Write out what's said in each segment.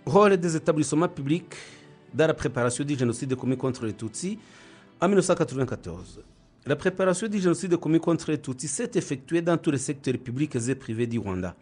Rôle des établissements publics dans la préparation du génocide commis contre les Tutsis en 1994. La préparation du génocide commis contre les Tutsis s'est effectuée dans tous les secteurs publics et privés du Rwanda.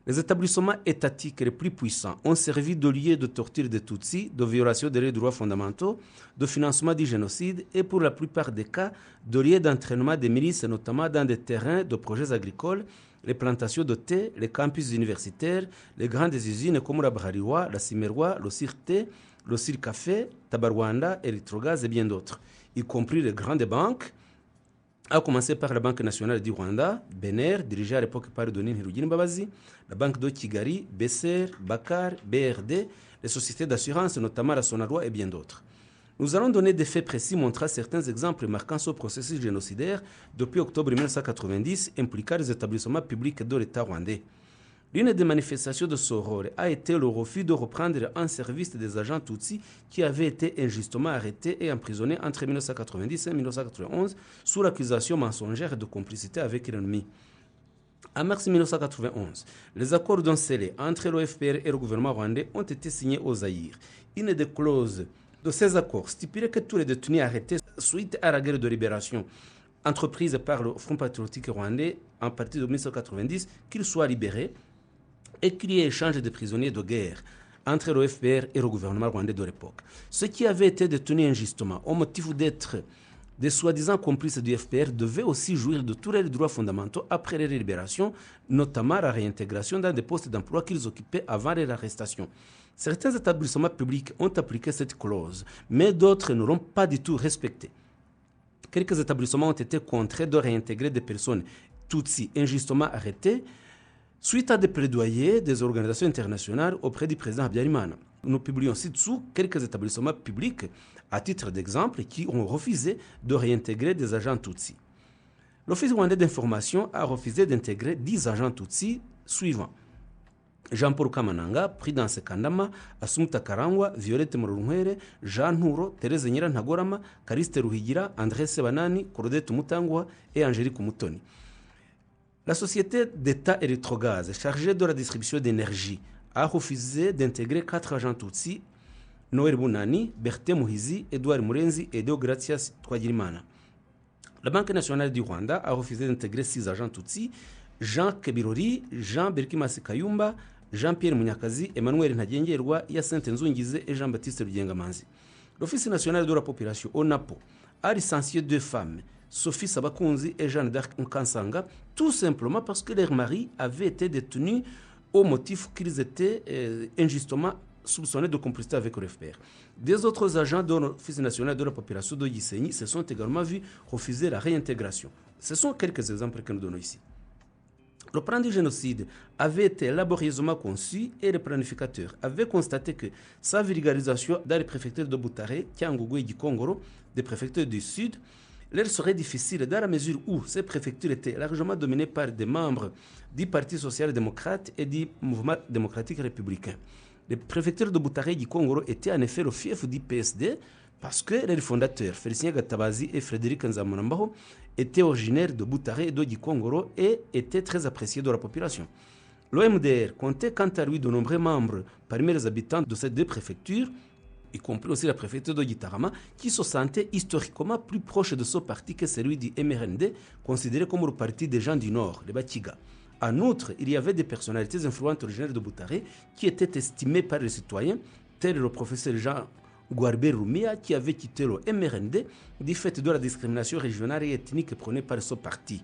Les établissements étatiques les plus puissants ont servi de lieu de torture des Tutsis, de violation des droits fondamentaux, de financement du génocide et pour la plupart des cas, de lieu d'entraînement des milices, notamment dans des terrains de projets agricoles, les plantations de thé, les campus universitaires, les grandes usines comme la Braliwa, la Simerwa, le Cirte, le Café, Tabarwanda, Erythrogaz et bien d'autres, y compris les grandes banques, à commencer par la Banque nationale du Rwanda, BNR, dirigée à l'époque par Denis Ntirugire-Mbabazi, la Banque de Kigali, BCR, Bakar, BRD, les sociétés d'assurance, notamment la Sonarwa et bien d'autres. Nous allons donner des faits précis montrant certains exemples marquant ce processus génocidaire depuis octobre 1990 impliquant les établissements publics de l'État rwandais. L'une des manifestations de ce rôle a été le refus de reprendre en service des agents Tutsis qui avaient été injustement arrêtés et emprisonnés entre 1990 et 1991 sous l'accusation mensongère de complicité avec l'ennemi. En mars 1991, les accords d'un scellés entre le FPR et le gouvernement rwandais ont été signés au Zaïre. Une des clauses de ces accords stipulait que tous les détenus arrêtés suite à la guerre de libération entreprise par le Front patriotique rwandais en partir de 1990, qu'ils soient libérés et qu'il y ait échange de prisonniers de guerre entre le FPR et le gouvernement rwandais de l'époque. Ceux qui avaient été détenus injustement au motif d'être des soi-disant complices du FPR devaient aussi jouir de tous les droits fondamentaux après leur libération, notamment la réintégration dans des postes d'emploi qu'ils occupaient avant leur arrestation. Certains établissements publics ont appliqué cette clause, mais d'autres ne l'ont pas du tout respectée. Quelques établissements ont été contraints de réintégrer des personnes Tutsis injustement arrêtées suite à des plaidoyers des organisations internationales auprès du président Habyarimana. Nous publions ci-dessous quelques établissements publics, à titre d'exemple, qui ont refusé de réintégrer des agents Tutsis. L'Office rwandais d'information a refusé d'intégrer 10 agents Tutsis suivants. Jean-Paul Kamananga, Prudence Kandama, Asumuta Karangwa, Violette Murunkwere, Jean Nturo, Thérèse Nyirantagorama, Callixte Ruhigira, André Sebanani, Claudette Mutangwa et Angélique Mutoni. La société d'État Erythrogaz, chargée de la distribution d'énergie, a refusé d'intégrer 4 agents Tutsis, Noël Bunani, Berthe Muhizi, Edouard Murenzi et Deogratias Twagirimana. La Banque nationale du Rwanda a refusé d'intégrer 6 agents Tutsis, Jean Kebirori, Jean Berkimasi Kayumba, Jean-Pierre Munyakazi, Emmanuel Ntagengerwa, Hyacinthe Nzungize et Jean-Baptiste Rugengamanzi. L'Office national de la population, ONAPO, a licencié 2 femmes, Sophie Sabakunzi et Jeanne d'Arc Nkansanga, tout simplement parce que leurs maris avaient été détenus au motif qu'ils étaient injustement soupçonnés de complicité avec le FPR. Des autres agents de l'Office national de la population de Gisenyi se sont également vus refuser la réintégration. Ce sont quelques exemples que nous donnons ici. Le plan du génocide avait été laborieusement conçu et les planificateurs avaient constaté que sa vulgarisation dans les préfectures de Butare, Kyangugu et Gikongoro, des préfectures du Sud, leur serait difficile dans la mesure où ces préfectures étaient largement dominées par des membres du Parti social-démocrate et du Mouvement démocratique républicain. Les préfectures de Butare et Gikongoro étaient en effet le fief du PSD parce que les fondateurs, Félicien Gatabazi et Frédéric Nzamunambaho, étaient originaires de Butare et de Gikongoro et étaient très appréciés de la population. L'OMDR comptait quant à lui de nombreux membres parmi les habitants de ces 2 préfectures, y compris aussi la préfecture de Gitarama, qui se sentait historiquement plus proche de ce parti que celui du MRND, considéré comme le parti des gens du Nord, les Bakiga. En outre, il y avait des personnalités influentes originaires de Butare qui étaient estimées par les citoyens, tel le professeur Jean Gwarbe Rumia, qui avait quitté le MRND du fait de la discrimination régionale et ethnique prônée par ce parti.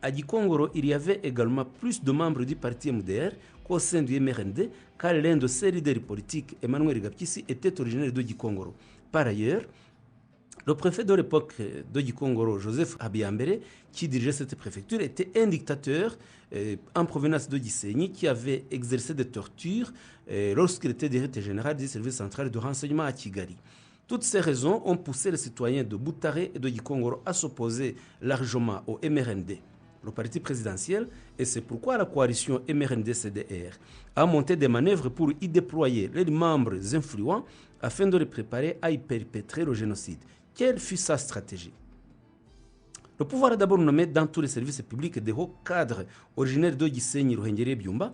À Gikongoro, il y avait également plus de membres du parti MDR qu'au sein du MRND, car l'un de ses leaders politiques, Emmanuel Gapkisi, était originaire de Gikongoro. Par ailleurs, le préfet de l'époque de Gikongoro, Joseph Habiyambere, qui dirigeait cette préfecture, était un dictateur en provenance de Gisenyi qui avait exercé des tortures lorsqu'il était directeur général du service central de renseignement à Kigali. Toutes ces raisons ont poussé les citoyens de Butare et de Gikongoro à s'opposer largement au MRND, le parti présidentiel, et c'est pourquoi la coalition MRND-CDR a monté des manœuvres pour y déployer les membres influents afin de les préparer à y perpétrer le génocide. Quelle fut sa stratégie? Le pouvoir a d'abord nommé dans tous les services publics des hauts cadres originaires de Gisenyi, Ruhengeri et Byumba,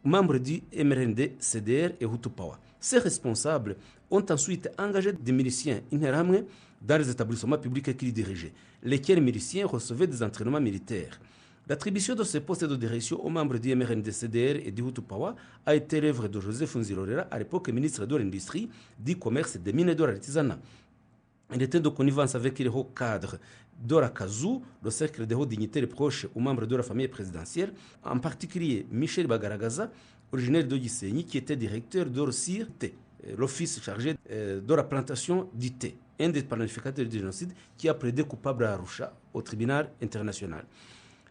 membres du MRND, CDR et Hutu Power. Ces responsables ont ensuite engagé des miliciens Interahamwe dans les établissements publics qu'ils dirigeaient, lesquels miliciens recevaient des entraînements militaires. L'attribution de ces postes de direction aux membres du MRND, CDR et du Hutu Power a été l'œuvre de Joseph Nzirorera, à l'époque ministre de l'Industrie, du Commerce, des Mines et de l'Artisanat. Il était de connivence avec les hauts cadres d'Ora Kazou, le cercle des hauts dignitaires proches aux membres de la famille présidentielle, en particulier Michel Bagaragaza, originaire de Gisenyi, qui était directeur d'Orsir T, l'office chargé de la plantation du thé, un des planificateurs du génocide qui a plaidé coupable à Arusha au tribunal international.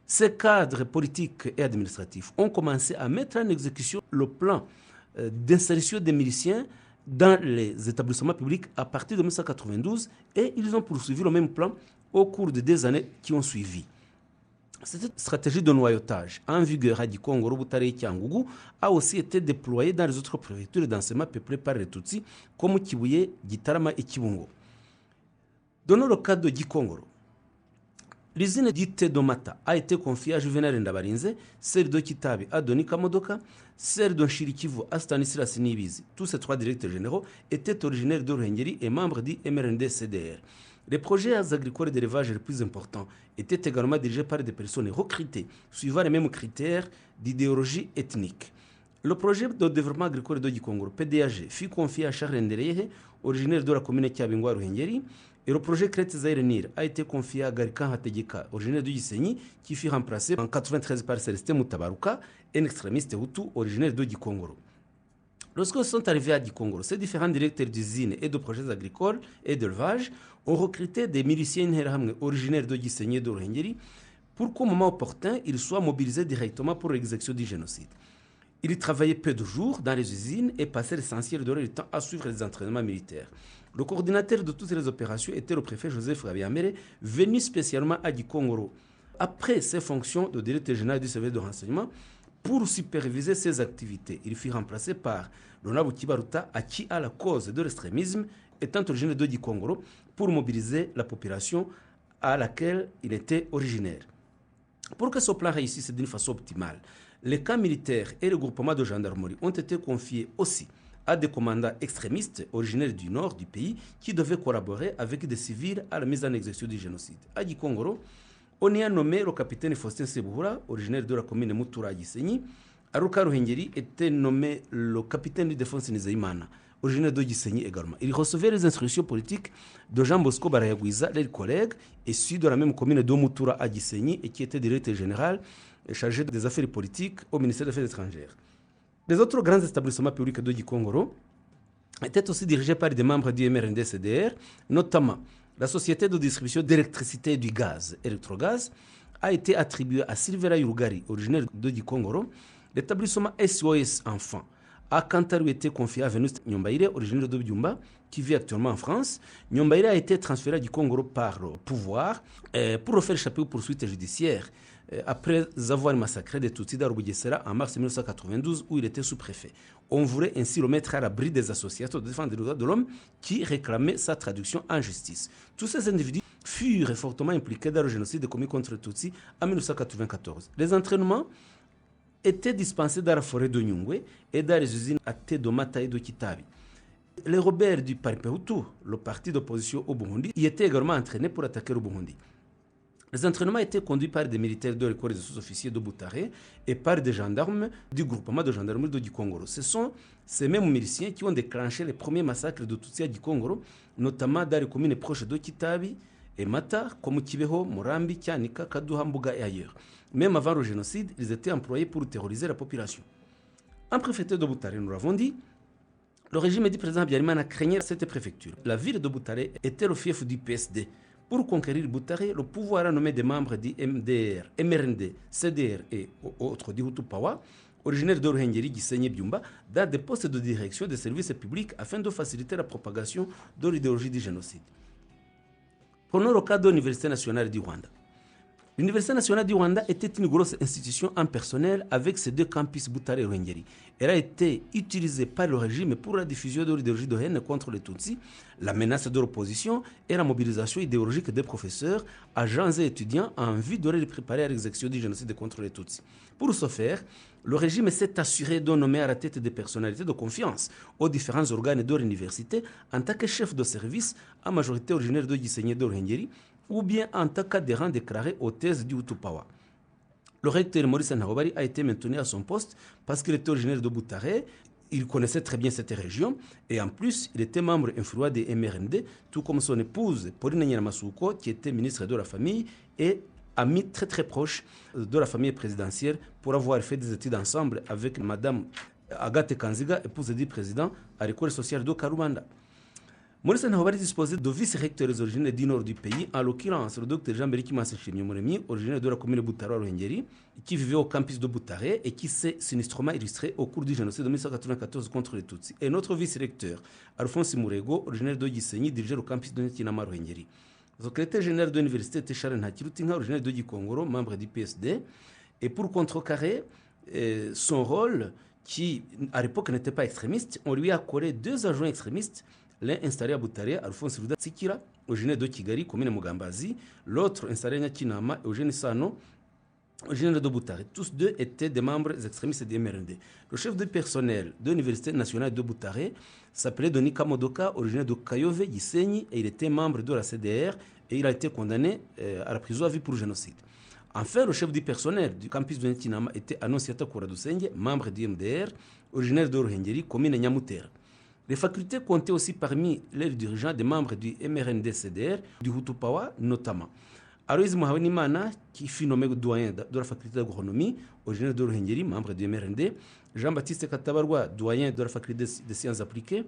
Ces cadres politiques et administratifs ont commencé à mettre en exécution le plan d'insertion des miliciens dans les établissements publics à partir de 1992 et ils ont poursuivi le même plan au cours des années qui ont suivi. Cette stratégie de noyautage en vigueur à Gikongoro, Butare et Cyangugu a aussi été déployée dans les autres préfectures d'enseignement peuplées par les Tutsis comme Kibuye, Gitarama et Kibungo. Dans le cas de Gikongoro, l'usine dite de Mata a été confiée à Juvenal Ndabarinze, celle de Kitabi à Denis Kamodoka, celle de Nshirikivu à Stanislas Nibizi. Tous ces trois directeurs généraux étaient originaires de Ruhengeri et membres du MRND-CDR. Les projets agricoles et d'élevage les plus importants étaient également dirigés par des personnes recrutées, suivant les mêmes critères d'idéologie ethnique. Le projet de développement agricole de Gikongoro, PDAG, fut confié à Charles Ndereyehe, originaire de la commune de Kiabingwa Ruhengeri, et le projet Crête Zaire Nil a été confié à Garikan Hategeka, originaire de Gisenyi, qui fut remplacé en 1993 par Célestin Mutabaruka, un extrémiste Hutu originaire de Gikongoro. Lorsqu'ils sont arrivés à Gikongoro, ces différents directeurs d'usines et de projets agricoles et d'élevage ont recruté des miliciens Interahamwe originaires de Gisenyi et de Ruhengeri pour qu'au moment opportun, ils soient mobilisés directement pour l'exécution du génocide. Ils travaillaient peu de jours dans les usines et passaient l'essentiel de leur temps à suivre les entraînements militaires. Le coordinateur de toutes les opérations était le préfet Joseph Gabiamere, venu spécialement à Gikongoro après ses fonctions de directeur général du service de renseignement pour superviser ses activités. Il fut remplacé par Lonabu Kibaruta, à qui a la cause de l'extrémisme, étant originaire de Gikongoro, pour mobiliser la population à laquelle il était originaire. Pour que ce plan réussisse d'une façon optimale, les camps militaires et le groupement de gendarmerie ont été confiés aussi à des commandants extrémistes originaires du nord du pays qui devaient collaborer avec des civils à la mise en exécution du génocide. À Gikongoro, on y a nommé le capitaine Faustin Sebuhura, originaire de la commune de Mutura à Gisenyi. À Ruka Ruhengeri était nommé le capitaine de défense Nizeyimana, originaire de Gisenyi également. Il recevait les instructions politiques de Jean Bosco Barayagwiza, leurs collègues, issus de la même commune de Mutura à Gisenyi et qui était directeur général chargé des affaires politiques au ministère des Affaires étrangères. Les autres grands établissements publics de Gikongoro étaient aussi dirigés par des membres du MRND-CDR, notamment la société de distribution d'électricité et du gaz, Electrogaz, a été attribuée à Silvera Yurugari, originaire de Gikongoro. L'établissement SOS Enfants a quant à lui été confié à Venus Nyombaire, originaire de Byumba, qui vit actuellement en France. Nyombaire a été transféré à Gikongoro par le pouvoir pour refaire échapper aux poursuites judiciaires après avoir massacré des Tutsis d'Arubugesera en mars 1992 où il était sous-préfet. On voulait ainsi le mettre à l'abri des associations de défense des droits de l'homme qui réclamaient sa traduction en justice. Tous ces individus furent fortement impliqués dans le génocide commis contre les Tutsis en 1994. Les entraînements étaient dispensés dans la forêt de Nyungwe et dans les usines à thé de Mata et de Kitabi. Les rebelles du Parti Hutu, le parti d'opposition au Burundi, y étaient également entraînés pour attaquer le Burundi. Les entraînements étaient conduits par des militaires de l'école des sous-officiers de Butare et par des gendarmes du groupement de gendarmerie de Gikongoro. Ce sont ces mêmes miliciens qui ont déclenché les premiers massacres de Tutsis à Gikongoro, notamment dans les communes proches de Kitabi et Mata, comme Kibeho, Murambi, Kianika, Kaduha, Mbuga et ailleurs. Même avant le génocide, ils étaient employés pour terroriser la population. En préfecture de Butare, nous l'avons dit, le régime du président Habyarimana craignait cette préfecture. La ville de Butare était le fief du PSD. Pour conquérir Butare, le pouvoir a nommé des membres du MDR, MRND, CDR et autres du Hutu Power, originaires de Ruhengeri, Gisenyi, Byumba, dans des postes de direction des services publics afin de faciliter la propagation de l'idéologie du génocide. Prenons le cas de l'Université nationale du Rwanda. L'Université nationale du Rwanda était une grosse institution impersonnelle avec ses 2 campus Butare et Ruhengeri. Elle a été utilisée par le régime pour la diffusion de l'idéologie de haine contre les Tutsis, la menace de l'opposition et la mobilisation idéologique des professeurs, agents et étudiants en vue de les préparer à l'exécution du génocide contre les Tutsis. Pour ce faire, le régime s'est assuré de nommer à la tête des personnalités de confiance aux différents organes de l'université en tant que chef de service, à majorité originaire de Gisenyi et de Ruhengeri, ou bien en tant qu'adhérent déclaré aux thèses du Hutu-Pawa. Le recteur Maurice Ntahobari a été maintenu à son poste parce qu'il était originaire de Butare, il connaissait très bien cette région et en plus il était membre influent des MRND, tout comme son épouse Pauline Nyiramasuko qui était ministre de la famille et ami très très proche de la famille présidentielle pour avoir fait des études ensemble avec madame Agathe Kanziga, épouse du président à l'école sociale de Karubanda. Maurice Ntahobari disposait de vice-recteurs originaires du nord du pays, en l'occurrence le docteur Jean-Beriki Massechimye-Muremyi, originaire de la commune de Butare Ruhengeri, qui vivait au campus de Butare et qui s'est sinistrement illustré au cours du génocide de 1994 contre les Tutsis. Et notre vice-recteur, Alphonse Murego, originaire de Gisenyi, dirigeait le campus de Nyakinama Ruhengeri. Le secrétaire général de l'université était Charles Ntakirutinka, originaire de Gikongoro, membre du PSD. Et pour contrecarrer son rôle, qui à l'époque n'était pas extrémiste, on lui a collé 2 adjoints extrémistes, l'un installé à Butare, Alphonse Ruda Tsikira, originaire de Kigali, commune Mugambazi, l'autre installé à Nyakinama, Eugène Sano, originaire de Butare. Tous 2 étaient des membres extrémistes du MRND. Le chef de personnel de l'Université nationale de Butare s'appelait Donika Modoka, originaire de Kayove, Gisenyi, et il était membre de la CDR et il a été condamné à la prison à vie pour génocide. Enfin, le chef du personnel du campus de Nyakinama était Annonciata Kouradusenge, membre du MDR, originaire de Ruhengeri, commune Nyamutera. Les facultés comptaient aussi parmi les dirigeants des membres du MRND-CDR, du Hutu-Pawa notamment. Aloïse Muhawenimana, qui fut nommé doyen de la faculté d'agronomie, originaire de Ruhengeri, membre du MRND. Jean-Baptiste Katabarwa, doyen de la faculté des sciences appliquées,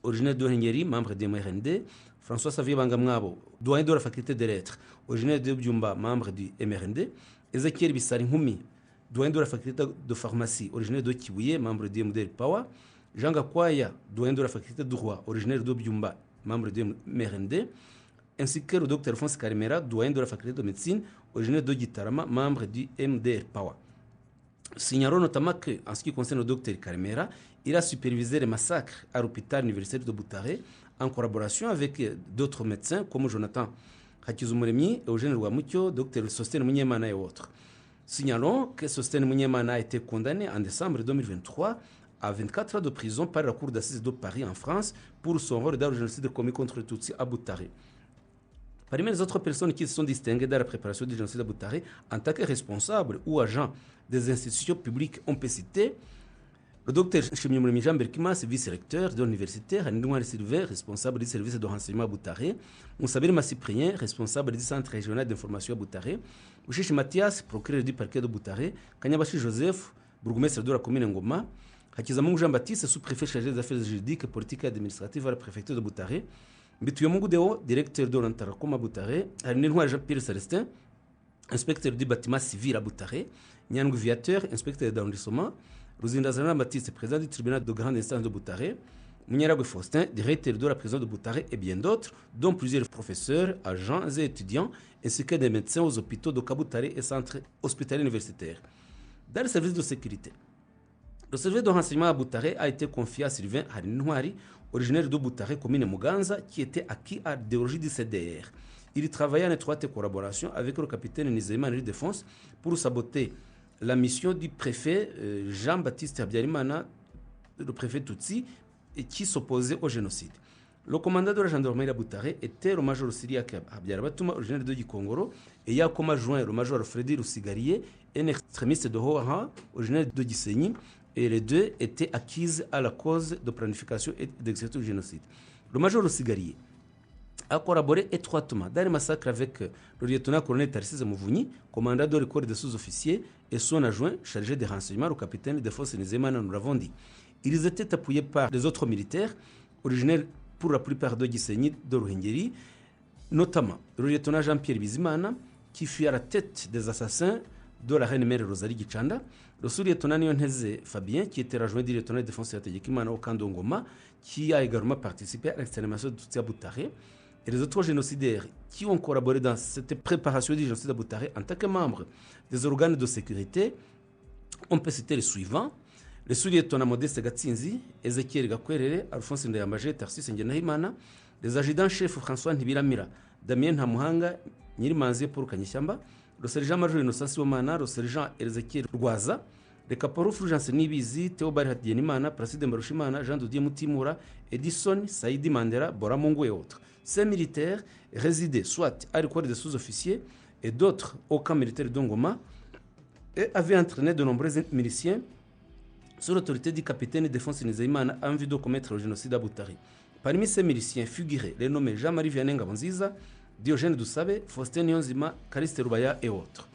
originaire de Ruhengeri, membre du MRND. François Xavier Bangamwabo, doyen de la faculté des lettres, originaire de Byumba, membre du MRND. Ezekiel Bissarinkumi, doyen de la faculté de pharmacie, originaire de Kibuye, membre du MDR-Pawa. Jean Gakwaya, doyen de la faculté de droit, originaire de Byumba, membre du MRND, ainsi que le Dr Alphonse Karemera, doyen de la faculté de médecine, originaire de Gitarama, membre du MDR-Pawa. Signalons notamment qu'en ce qui concerne le Dr Karemera, il a supervisé les massacres à l'hôpital universitaire de Butare en collaboration avec d'autres médecins comme Jonathan Hakizumuremyi, Eugène Rwamukyo, Dr Sostène Munyemana et autres. Signalons que Sostène Munyemana a été condamné en décembre 2023 à 24 ans de prison par la Cour d'assises de Paris en France pour son rôle dans le génocide commis contre les Tutsis à Butare. Parmi les autres personnes qui se sont distinguées dans la préparation du génocide à Butare en tant que responsables ou agents des institutions publiques, on peut citer le docteur Nshimyumuremyi Jean Berkimas, vice-recteur de l'université, Hanidouane Sylvain, responsable du service de renseignement à Butare, Moussabir Massiprien, responsable du centre régional d'information à Butare, Ushishi Mathias, procureur du parquet de Butare, Kanyabashi Joseph, bourgmestre de la commune Ngoma, Hakizamungu Jean-Baptiste, sous-préfet chargé des affaires juridiques, politiques et administratives à la préfecture de Butare, Mbituyemungu Deo, directeur de l'Antarakoma à Butare, Harinintwari Jean-Pierre Celestin, inspecteur du bâtiment civil à Butare, Nyangu Viateur, inspecteur d'arrondissement, Ruzindazana Baptiste, président du tribunal de grande instance de Butare, Munyaragwe Faustin, directeur de la prison de Butare et bien d'autres, dont plusieurs professeurs, agents et étudiants, ainsi que des médecins aux hôpitaux de Kabutare et centres hospitaliers universitaires. Dans le service de sécurité, le service de renseignement à Butare a été confié à Sylvain Harinintwari, originaire de Butare, commune Muganza, qui était acquis à l'idéologie du CDR. Il travaillait en étroite collaboration avec le capitaine Nizeyimana Ildefonse pour saboter la mission du préfet Jean-Baptiste Habyarimana, le préfet Tutsi, qui s'opposait au génocide. Le commandant de la gendarmerie à Butare était le major Siriake Habyarabatuma, originaire de Gikongoro, et il y a comme adjoint le major Freddy Rusigariye, un extrémiste de haut rang, originaire de Gisenyi, et les 2 étaient acquises à la cause de planification et d'exécution du génocide. Le major Rusigariye a collaboré étroitement dans les massacres avec le lieutenant-colonel Tarcisse Muvunyi, commandant de l'école des sous-officiers, et son adjoint chargé des renseignements, le capitaine de forces Nizeyimana, nous l'avons dit. Ils étaient appuyés par les autres militaires, originaires pour la plupart de Gisenyi, de Ruhengeri, notamment le lieutenant Jean-Pierre Bizimana, qui fut à la tête des assassins de la reine mère Rosalie Gichanda, le sous-lieutenant Nyonteze Fabien, qui était adjoint du lieutenant de défense Hategekimana au camp de Ngoma, qui a également participé à l'extermination de Tutsi à Butare, et les autres génocidaires qui ont collaboré dans cette préparation du génocide à Butare en tant que membres des organes de sécurité, on peut citer les suivants. Les sous-lieutenants Modeste Gatsinzi, Ezekiel Gakwerere, Alphonse Ndayambaje, Tarcisse Ngenahimana, les adjudants-chefs François Ntibiramira, Damien Ntamuhanga, Nyirimanzi Paul Kanyishyamba, le sergent-major Innocent Sibomana, le sergent Ezekiel Rwaza, les caporaux Fulgence Nibizi, Théobald Hatigenimana, Placide Mbarushimana, Jean Dodier Mutimura, Edison, Saïdi Mandela, Bora Mungu et autres. Ces militaires résidaient soit à l'école des sous-officiers et d'autres au camp militaire d'Ongoma et avaient entraîné de nombreux miliciens sous l'autorité du capitaine Defonse Nizeyimana en vue de commettre le génocide à Butare. Parmi ces miliciens figuraient les nommés Jean-Marie Vianney Ngabonziza, Diogène Dusabe, Faustin Niyonzima, Calixte Rubaya et autres.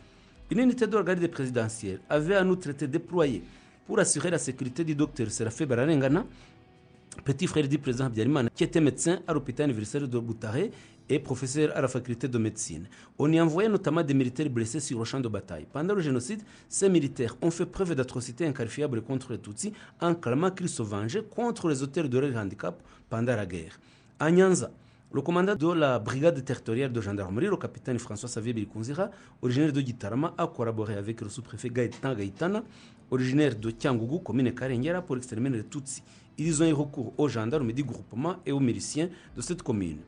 Une unité de garde présidentielle avait en outre été déployée pour assurer la sécurité du docteur Séraphin Bararengana, petit frère du président Habyarimana, qui était médecin à l'hôpital universitaire de Butare et professeur à la faculté de médecine. On y envoyait notamment des militaires blessés sur le champ de bataille. Pendant le génocide, ces militaires ont fait preuve d'atrocités inqualifiables contre les Tutsis en clamant qu'ils se vengeaient contre les auteurs de leur handicap pendant la guerre. À Nyanza, le commandant de la brigade territoriale de gendarmerie, le capitaine François-Xavier Birikunzira, originaire de Gitarama, a collaboré avec le sous-préfet Gaëtan Gaïtana, originaire de Tiangougou, commune Karengera, pour exterminer les Tutsis. Ils ont eu recours aux gendarmes du groupement et aux miliciens de cette commune.